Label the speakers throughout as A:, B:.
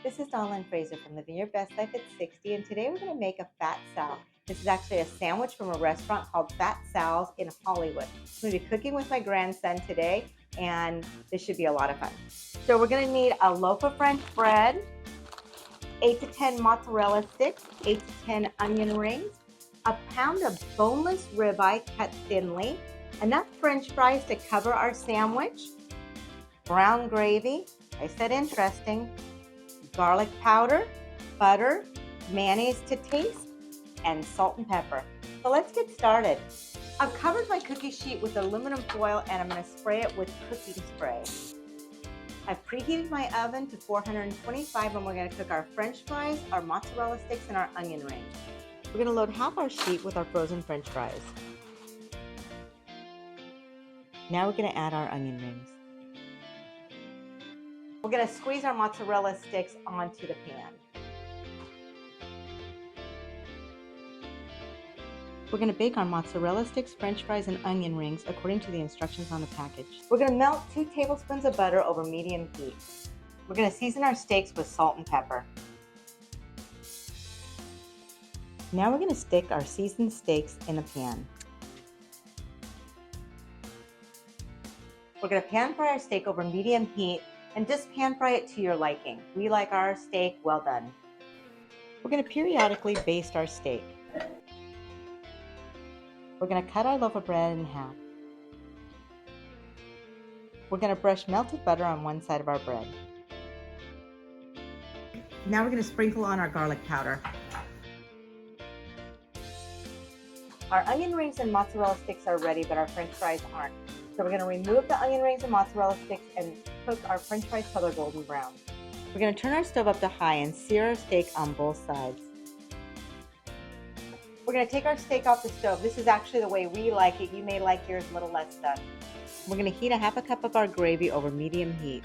A: This is Donalyn Fraser from Living Your Best Life at 60, and today we're going to make a Fat Sal. This is actually a sandwich from a restaurant called Fat Sal's in Hollywood. I'm going to be cooking with my grandson today, and this should be a lot of fun. So we're going to need a loaf of French bread, 8 to 10 mozzarella sticks, 8 to 10 onion rings, a pound of boneless ribeye cut thinly, enough French fries to cover our sandwich, brown gravy, I said interesting, garlic powder, butter, mayonnaise to taste, and salt and pepper. So let's get started. I've covered my cookie sheet with aluminum foil and I'm going to spray it with cooking spray. I've preheated my oven to 425 and we're going to cook our French fries, our mozzarella sticks, and our onion rings. We're going to load half our sheet with our frozen French fries. Now we're going to add our onion rings. We're going to squeeze our mozzarella sticks onto the pan. We're going to bake our mozzarella sticks, French fries, and onion rings according to the instructions on the package. We're going to melt 2 tablespoons of butter over medium heat. We're going to season our steaks with salt and pepper. Now we're going to stick our seasoned steaks in a pan. We're going to pan fry our steak over medium heat and just pan fry it to your liking. We like our steak well done. We're going to periodically baste our steak. We're going to cut our loaf of bread in half. We're going to brush melted butter on one side of our bread. Now we're going to sprinkle on our garlic powder. Our onion rings and mozzarella sticks are ready, but our French fries aren't. So we're going to remove the onion rings and mozzarella sticks and cook our French fries till they're golden brown. We're going to turn our stove up to high and sear our steak on both sides. We're going to take our steak off the stove. This is actually the way we like it. You may like yours a little less done. We're going to heat a half a cup of our gravy over medium heat.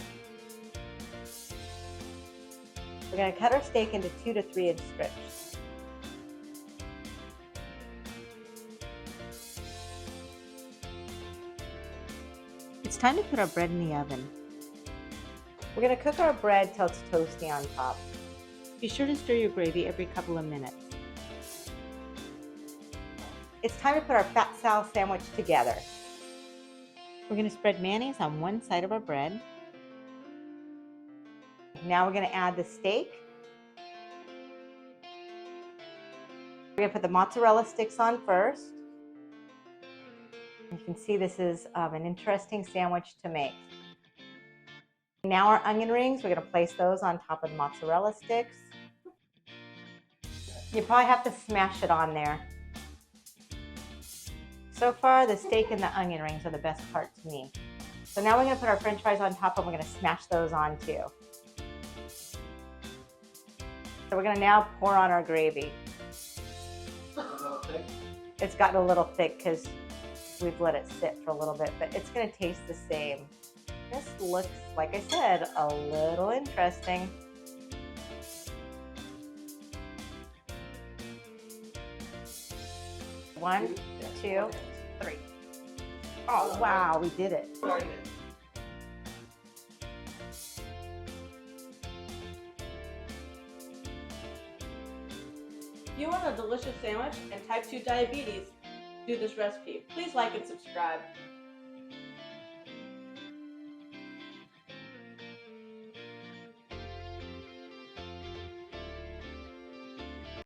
A: We're going to cut our steak into 2 to 3 inch strips. It's time to put our bread in the oven. We're going to cook our bread till it's toasty on top. Be sure to stir your gravy every couple of minutes. It's time to put our Fat Sal sandwich together. We're going to spread mayonnaise on one side of our bread. Now we're going to add the steak. We're going to put the mozzarella sticks on first. You can see this is an interesting sandwich to make. Now our onion rings, we're going to place those on top of the mozzarella sticks. You probably have to smash it on there. So far, the steak and the onion rings are the best part to me. So now we're going to put our French fries on top and we're going to smash those on too. So we're going to now pour on our gravy. It's gotten a little thick because we've let it sit for a little bit, but it's going to taste the same. This looks, like I said, a little interesting. One, 2, 3. Oh, wow, we did it.
B: If you want a delicious sandwich and type 2 diabetes, do this recipe. Please like and subscribe.